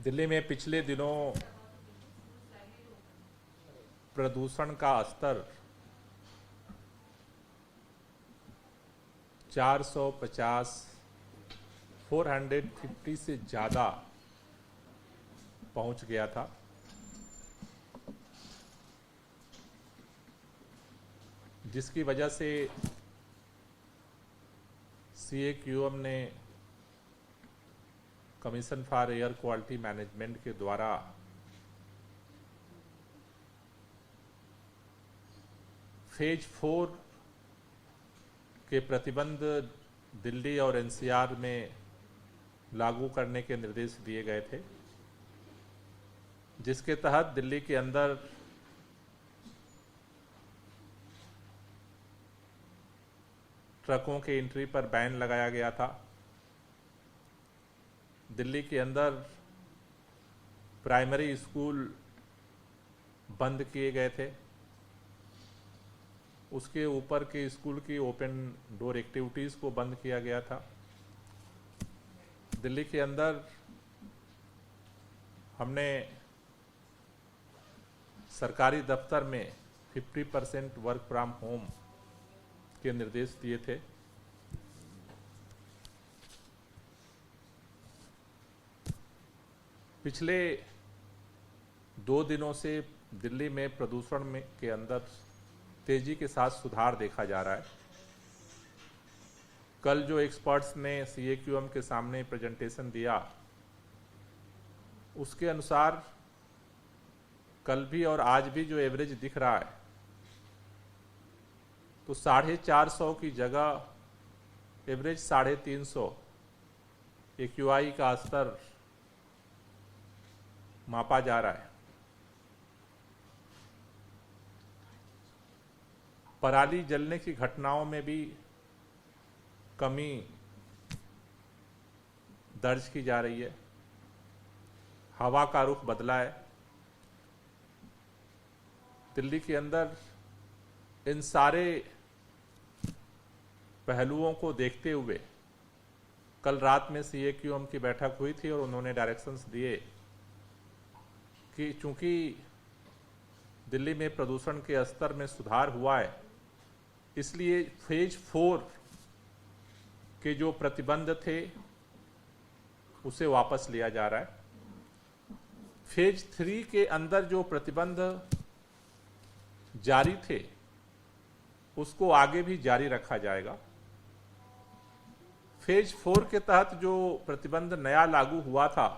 दिल्ली में पिछले दिनों प्रदूषण का स्तर 450 450 से ज़्यादा पहुंच गया था। जिसकी वजह से CAQM ने commission for air quality management के द्वारा फेज 4 के प्रतिबंध दिल्ली और NCR में लागू करने के निर्देश दिए गए थे, जिसके तहत दिल्ली के अंदर ट्रकों के एंट्री पर बैन लगाया गया था। दिल्ली के अंदर प्राइमरी स्कूल बंद किए गए थे। उसके ऊपर के स्कूल की ओपन डोर एक्टिविटीज़ को बंद किया गया था। दिल्ली के अंदर हमने सरकारी दफ्तर में 50% वर्क फ्रॉम होम के निर्देश दिए थे। पिछले 2 दिनों से दिल्ली में प्रदूषण में के अंदर तेजी के साथ सुधार देखा जा रहा है। कल जो एक्सपर्ट्स ने CAQM के सामने प्रेजेंटेशन दिया, उसके अनुसार कल भी और आज भी जो एवरेज दिख रहा है, तो 450 की जगह एवरेज 350 AQI का स्तर मापा जा रहा है। पराली जलने की घटनाओं में भी कमी दर्ज की जा रही है। हवा का रुख बदला है। दिल्ली के अंदर इन सारे पहलुओं को देखते हुए कल रात में CAQM की बैठक हुई थी और उन्होंने डायरेक्शंस दिए कि चूंकि दिल्ली में प्रदूषण के स्तर में सुधार हुआ है, इसलिए फेज 4 के जो प्रतिबंध थे उसे वापस लिया जा रहा है। फेज 3 के अंदर जो प्रतिबंध जारी थे उसको आगे भी जारी रखा जाएगा। फेज 4 के तहत जो प्रतिबंध नया लागू हुआ था,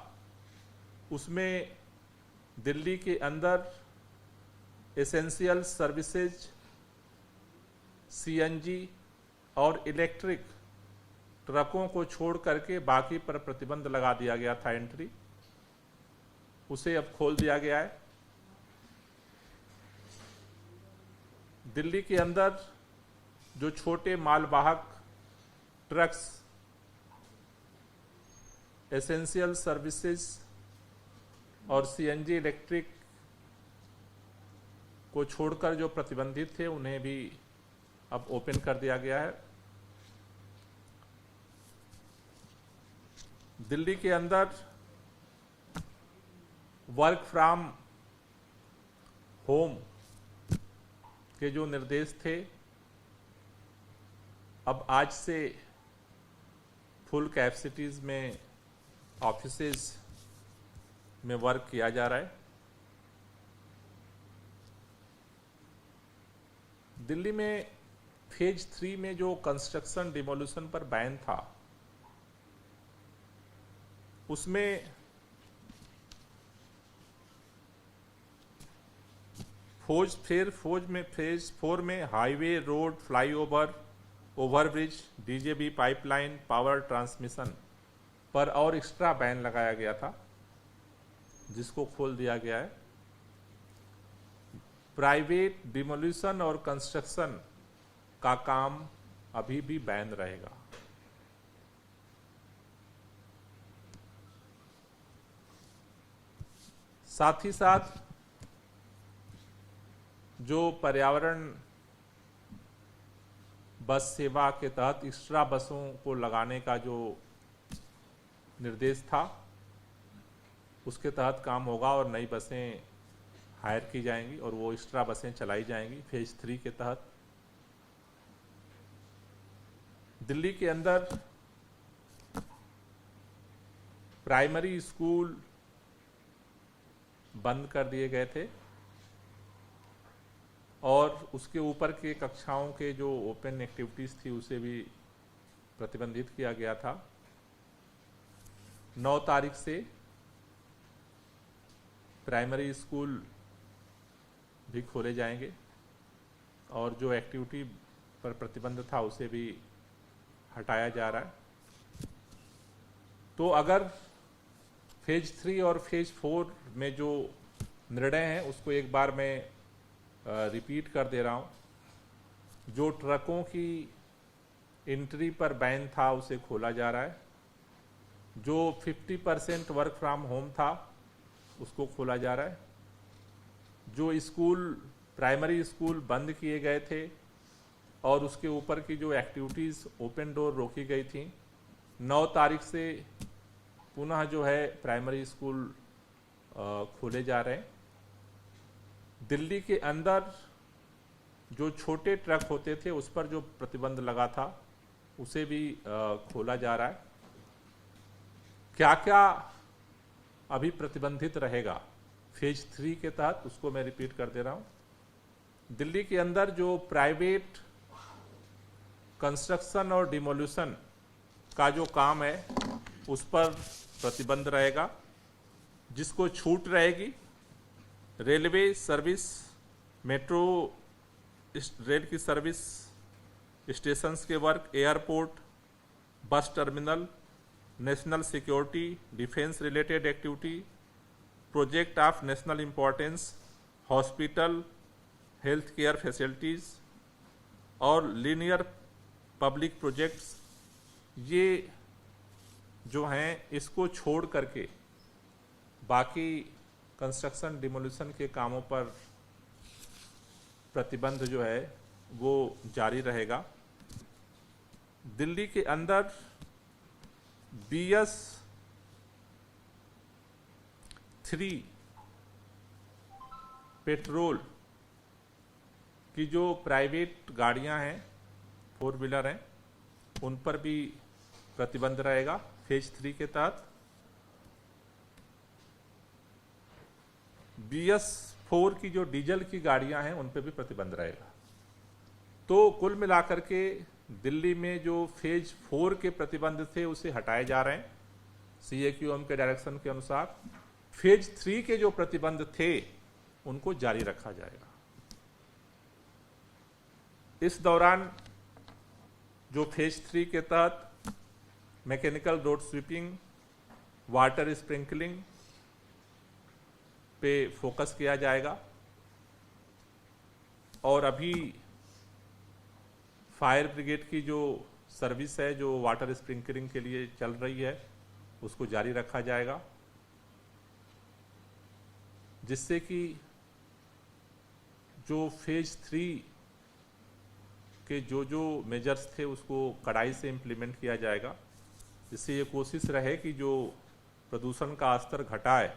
उसमें दिल्ली के अंदर एसेंशियल सर्विसेज, CNG और इलेक्ट्रिक ट्रकों को छोड़ करके बाकी पर प्रतिबंध लगा दिया गया था एंट्री, उसे अब खोल दिया गया है। दिल्ली के अंदर जो छोटे मालवाहक ट्रक्स, एसेंशियल सर्विसेज और CNG इलेक्ट्रिक को छोड़कर जो प्रतिबंधित थे उन्हें भी अब ओपन कर दिया गया है। दिल्ली के अंदर वर्क फ्रॉम होम के जो निर्देश थे, अब आज से फुल कैपेसिटीज में ऑफिसेज में वर्क किया जा रहा है। दिल्ली में फेज 3 में जो कंस्ट्रक्शन डिमोल्यूशन पर बैन था, उसमें फेज 4 में highway, road, flyover, overbridge, DJB pipeline, power transmission पर और एक्स्ट्रा बैन लगाया गया था, जिसको खोल दिया गया है। प्राइवेट डिमोल्यूशन और कंस्ट्रक्शन का काम अभी भी बैन रहेगा। साथ ही साथ जो पर्यावरण बस सेवा के तहत एक्स्ट्रा बसों को लगाने का जो निर्देश था, उसके तहत काम होगा और नई बसें हायर की जाएंगी और वो एक्स्ट्रा बसें चलाई जाएंगी फेज 3 के तहत। दिल्ली के अंदर प्राइमरी स्कूल बंद कर दिए गए थे और उसके ऊपर के कक्षाओं के जो ओपन एक्टिविटीज़ थी उसे भी प्रतिबंधित किया गया था। 9 तारीख से प्राइमरी स्कूल भी खोले जाएंगे और जो एक्टिविटी पर प्रतिबंध था उसे भी हटाया जा रहा है। तो अगर फेज 3 और फेज 4 में जो निर्णय हैं उसको एक बार मैं रिपीट कर दे रहा हूँ। जो ट्रकों की एंट्री पर बैन था उसे खोला जा रहा है। जो 50% वर्क फ्रॉम होम था उसको खोला जा रहा है। जो स्कूल प्राइमरी स्कूल बंद किए गए थे और उसके ऊपर की जो एक्टिविटीज़ ओपन डोर रोकी गई थी, 9 तारीख से पुनः जो है प्राइमरी स्कूल खोले जा रहे हैं। दिल्ली के अंदर जो छोटे ट्रक होते थे उस पर जो प्रतिबंध लगा था उसे भी खोला जा रहा है। क्या क्या अभी प्रतिबंधित रहेगा फेज 3 के तहत उसको मैं रिपीट कर दे रहा हूं। दिल्ली के अंदर जो प्राइवेट कंस्ट्रक्शन और डिमोल्यूशन का जो काम है उस पर प्रतिबंध रहेगा। जिसको छूट रहेगी रेलवे सर्विस, मेट्रो रेल की सर्विस, स्टेशंस के work, airport, bus terminal, national security, defence related activity, project of national importance, hospital, health care facilities और लीनियर पब्लिक प्रोजेक्ट्स, ये जो हैं इसको छोड़ करके बाकी कंस्ट्रक्शन डिमोल्यूशन के कामों पर प्रतिबंध जो है वो जारी रहेगा। दिल्ली के अंदर BS 3 पेट्रोल की जो प्राइवेट गाड़ियां हैं, 4 व्हीलर हैं, उन पर भी प्रतिबंध रहेगा फेज 3 के तहत। BS 4 की जो डीजल की गाड़ियां हैं उन पर भी प्रतिबंध रहेगा। तो कुल मिलाकर के दिल्ली में जो फेज 4 के प्रतिबंध थे उसे हटाए जा रहे हैं CAQM के डायरेक्शन के अनुसार। फेज 3 के जो प्रतिबंध थे उनको जारी रखा जाएगा। इस दौरान जो फेज 3 के तहत mechanical road sweeping, water sprinkling पे फोकस किया जाएगा और अभी फायर ब्रिगेड की जो सर्विस है जो वाटर स्प्रिंकलिंग के लिए चल रही है उसको जारी रखा जाएगा, जिससे कि जो फेज 3 के जो मेजर्स थे उसको कड़ाई से इम्प्लीमेंट किया जाएगा, जिससे ये कोशिश रहे कि जो प्रदूषण का स्तर घटा है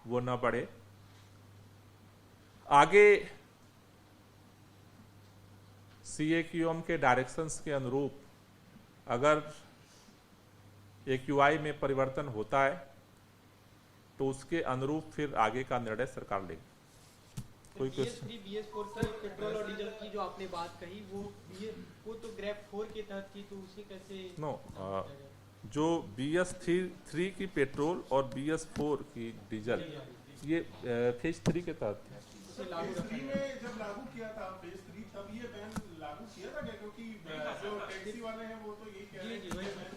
वो न बढ़े। आगे CAQM के डायरेक्शंस के अनुरूप अगर AQI में परिवर्तन होता है तो उसके अनुरूप फिर आगे का निर्णय सरकार लेगी। कोई क्वेश्चन? BS 4 की पेट्रोल और डीजल की जो आपने बात कही वो तो ग्रेफ 4 के तहत थी, तो उसे कैसे जो BS 3 की पेट्रोल और BS 4 की डीजल ये फेज 3 के तहत है। जब लागू किया था फेज 3 तब ये बैन लागू किया था क्या? क्योंकि जो टैक्सी वाले हैं वो तो यही कह रहे हैं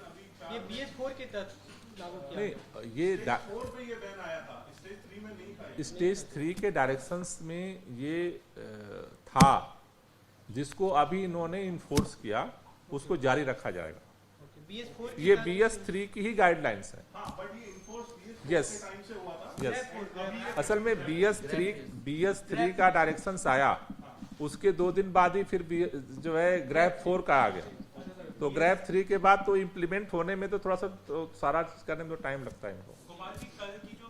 अभी ये BS 4 के तहत लागू किया नहीं, ये 4 पे ये बैन आया था, स्टेज 3 में नहीं था। स्टेज 3 के डायरेक्शंस में ये था, जिसको अभी इन्होंने इन्फोर्स किया उसको जारी रखा जाएगा। ये BS 3 की ही गाइडलाइंस है। यस यस, असल में BS 3 का डायरेक्शंस आया, उसके 2 दिन बाद ही फिर जो है ग्रेफ 4 का आ गया। तो ग्रेफ 3 के बाद तो इम्प्लीमेंट होने में तो थोड़ा सा तो सारा चीज करने में तो टाइम लगता है इनको। कल की जो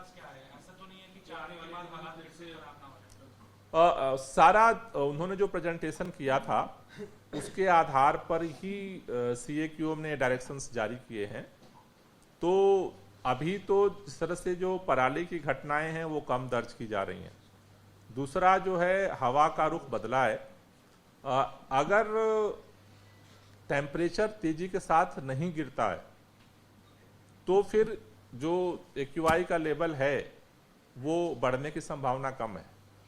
फोरकास्ट क्या है? ऐसा तो नहीं है कि 4 के बाद हालात फिर से खराब ना हो? सारा उन्होंने जो प्रेजेंटेशन किया था उसके आधार पर ही CAQM ने डायरेक्शंस जारी किए हैं। तो अभी तो जिस तरह से जो पराली की घटनाएं हैं वो कम दर्ज की जा रही हैं। दूसरा जो है हवा का रुख बदला है। अगर टेम्परेचर तेजी के साथ नहीं गिरता है तो फिर जो AQI का लेवल है वो बढ़ने की संभावना कम है।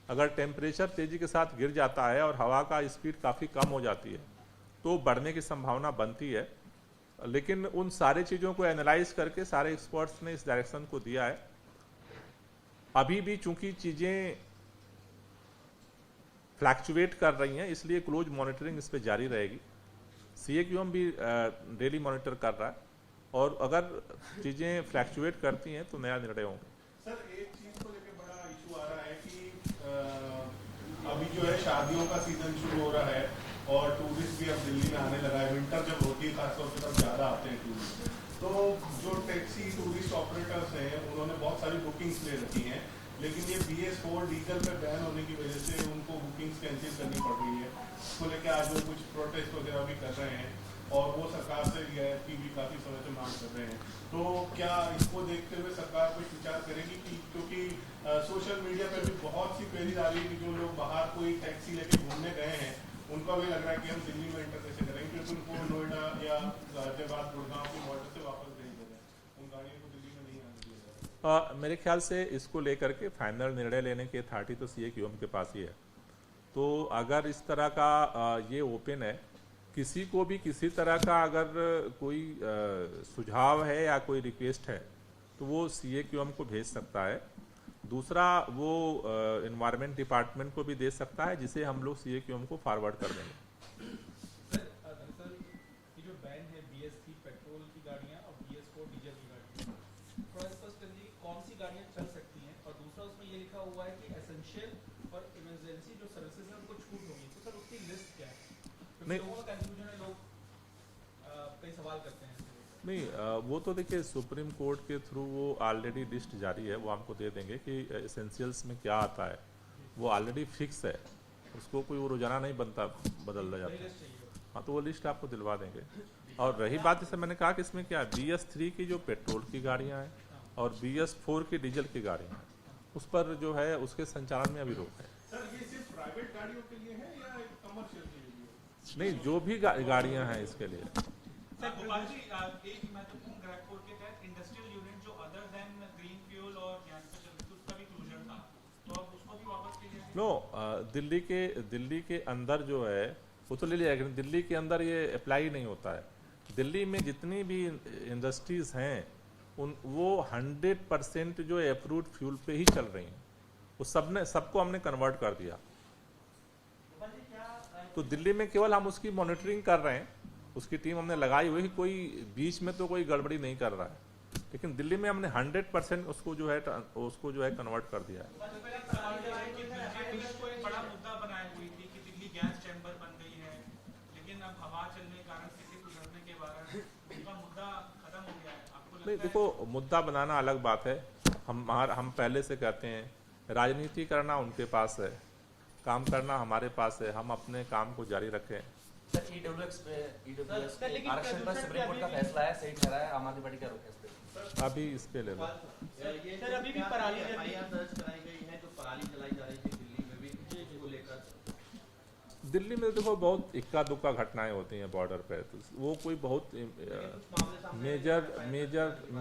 अगर टेम्परेचर तेजी के साथ गिर जाता है और हवा का स्पीड काफ़ी कम हो जाती है तो बढ़ने की संभावना बनती है। लेकिन उन सारी चीज़ों को एनालाइज करके सारे एक्सपर्ट्स ने इस डायरेक्शन को दिया है। अभी भी चूंकि चीज़ें फ्लैक्चुएट कर रही हैं इसलिए क्लोज मॉनिटरिंग इस पर जारी रहेगी। CAQM भी डेली मॉनिटर कर रहा है और अगर चीज़ें फ्लैक्चुएट करती हैं तो नया निर्णय होंगे। सर एक चीज को लेकर बड़ा इशू आ रहा है कि अभी जो है शादियों का सीजन शुरू हो रहा है और टूरिस्ट भी अब दिल्ली में आने लगा है। विंटर जब होती है खासतौर पर तब ज्यादा आते हैं टूरिस्ट। तो जो टैक्सी टूरिस्ट ऑपरेटर्स हैं उन्होंने बहुत सारी बुकिंग्स ले रखी हैं, लेकिन ये BS4 डीजल पे बैन होने की वजह से उनको बुकिंग्स कैंसिल करनी पड़ रही है। इसको लेकर आज वो कुछ प्रोटेस्ट वगैरह भी कर रहे हैं और वो सरकार से रियायत की भी काफी समय से मांग कर रहे हैं। तो क्या इसको देखते हुए सरकार कुछ विचार करेगी कि क्योंकि सोशल मीडिया पर भी बहुत सी क्वेरीज आ रही है कि जो लोग बाहर कोई टैक्सी लेके घूमने गए हैं उनको भी लग रहा है कि हम दिल्ली में एंटर कैसे करेंगे, क्योंकि उनको नोएडा या गाजियाबाद गुड़गांव की बॉर्डर से वापस भेज दे रहे हैं, उन गाड़ियों को दिल्ली में नहीं आने दिया जा रहा। मेरे ख्याल से इसको लेकर के फाइनल निर्णय लेने की अथॉरिटी तो CAQM के पास ही है। तो अगर इस तरह का ये ओपन है, किसी को भी किसी तरह का अगर कोई सुझाव है या कोई रिक्वेस्ट है तो वो CAQM को भेज सकता है। दूसरा वो एनवायरनमेंट डिपार्टमेंट को भी दे सकता है जिसे हम लोग CAQM को फॉरवर्ड कर देंगे। सर दरअसल ये जो बैन है BS3 पेट्रोल की गाड़ियाँ और BS4 डीजल की गाड़ियाँ, थोड़ा स्पष्ट कर दीजिए कौन सी गाड़ियाँ चल सकती हैं। और दूसरा उसमें ये लिखा हुआ है कि एसेंशियल और इमरजेंसी जो सर्विसेज हैं उनको छूट होगी, तो सर उसकी लिस्ट क्या है? नहीं, लोगों का कंफ्यूजन है, लोग कई सवाल करते हैं। नहीं, वो तो देखिए सुप्रीम कोर्ट के थ्रू वो ऑलरेडी लिस्ट जारी है, वो हमको दे देंगे कि एसेंशियल्स में क्या आता है। वो ऑलरेडी फिक्स है, उसको कोई वो रोजाना नहीं बनता बदल जाता है। हाँ, तो वो लिस्ट आपको दिलवा देंगे। और रही बात जैसे मैंने कहा कि इसमें क्या BS3 की जो पेट्रोल की गाड़ियाँ हैं और BS4 की डीजल की गाड़ियाँ हैं उस पर जो है उसके संचालन में अभी रोक है। सर ये सिर्फ प्राइवेट गाड़ियों के लिए है या कमर्शियल के लिए? नहीं, जो भी गाड़ियाँ हैं इसके लिए। गोपाल जी, एक महत्वपूर्ण ग्रैफ के तहत इंडस्ट्रियल यूनिट जो अदर देन ग्रीन फ्यूल और गैस पे चलती थी उसका भी क्लोजर था, तो अब उसको भी वापस ले लिया? नो, दिल्ली के अंदर जो है वो तो ले लिया, लेकिन दिल्ली के अंदर ये अप्लाई नहीं होता है। दिल्ली में जितनी भी इंडस्ट्रीज हैं वो 100% जो अप्रूव्ड फ्यूल पे ही चल रही हैं। वो सबको हमने कन्वर्ट कर दिया। तो दिल्ली में केवल हम उसकी मॉनिटरिंग कर रहे हैं, उसकी टीम हमने लगाई हुई, कोई बीच में तो कोई गड़बड़ी नहीं कर रहा है, लेकिन दिल्ली में हमने 100% उसको जो है कन्वर्ट कर दिया है। बड़ा मुद्दा बनाई हुई थी कि दिल्ली गैस चैम्बर बन गई है, लेकिन अब हवा चलने के कारण स्थिति सुधरने के बाद उनका मुद्दा खत्म हो गया है। आपको नहीं, देखो, मुद्दा बनाना अलग बात है। हम पहले से कहते हैं राजनीति करना उनके पास है, काम करना हमारे पास है। हम अपने काम को जारी रखें। सर EWS आरक्षण पर सुप्रीम कोर्ट का फैसला है, सही ठहरा है, आम आदमी पार्टी का रुख है इस पे? अभी इस पे ले लो। सर अभी भी पराली दर्ज कराई गई है, जो पराली जलाई जा रही थी दिल्ली में भी, इसको लेकर दिल्ली में देखो बहुत इक्का दुक्का घटनाएं होती हैं बॉर्डर पे, तो वो कोई बहुत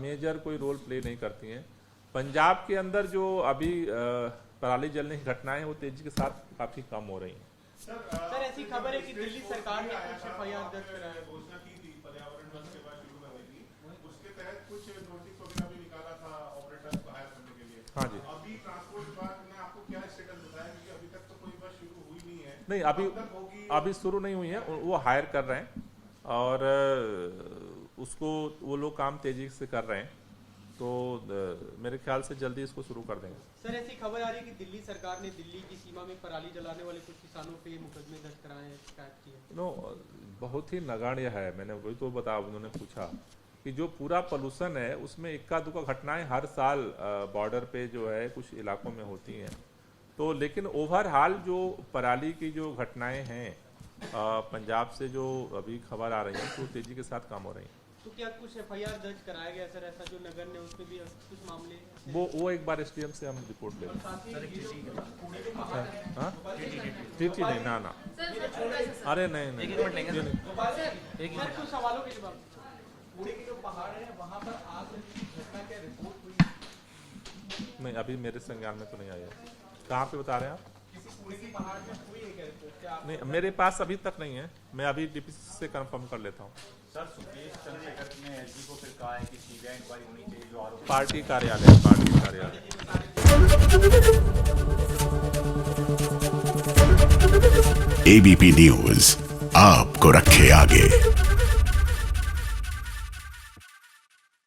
मेजर कोई रोल प्ले नहीं करती हैं। पंजाब के अंदर जो अभी पराली जलने की घटनाएं हैं वो तेजी के साथ काफी कम हो रही हैं। सर ऐसी खबर है कि दिल्ली सरकार ने कुछ FIR दर्ज कराया, घोषणा की थी पर्यावरण वन सेवा शुरू करने की, उसके तहत कुछ नोटिस वगैरह भी निकाला था ऑपरेटर्स को हायर करने के लिए। हाँ जी। अभी ट्रांसपोर्ट विभाग ने आपको क्या स्टेटस बताया, क्योंकि अभी तक तो कोई बस शुरू हुई नहीं है? नहीं, अभी शुरू नहीं हुई है, वो हायर कर रहे हैं और उसको वो लोग काम तेजी से कर रहे हैं, तो मेरे ख्याल से जल्दी इसको शुरू कर देंगे। सर ऐसी खबर आ रही है कि दिल्ली सरकार ने दिल्ली की सीमा में पराली जलाने वाले कुछ किसानों पे मुकदमे दर्ज कराए हैं, शिकायत की है। नो, बहुत ही नगण्य है। मैंने वही तो उन्होंने पूछा कि जो पूरा पोल्यूशन है उसमें इक्का दुक्का घटनाएं हर साल बॉर्डर पे जो है कुछ इलाकों में होती हैं। तो लेकिन ओवरऑल जो पराली की जो घटनाएं हैं पंजाब से जो अभी खबर आ रही है तो तेजी के साथ काम हो रही है। तो क्या कुछ FIR दर्ज कराया गया सर, ऐसा जो नगर ने उसमें भी कुछ मामले? वो एक बार SDM से हम रिपोर्ट ले लें। हाँ ठीक नहीं ना अरे नहीं सर कुछ सवालों के जवाब। पुणे के जो पहाड़ है वहाँ पर आग की घटना क्या रिपोर्ट हुई? नहीं, अभी मेरे संज्ञान में तो नहीं आया। कहाँ पे बता रहे हैं आप? किसी पुणे के पहाड़ में हुई है क्या रिपोर्ट? क्या नहीं, मेरे पास अभी तक नहीं है, मैं अभी DPC से कंफर्म कर लेता हूँ। सर सुकेश चंद्रशेखर ने एसजी को फिर कहा है कि CBI इंक्वायरी होनी चाहिए जो आरोप पार्टी कार्यालय ABP न्यूज आपको रखे आगे।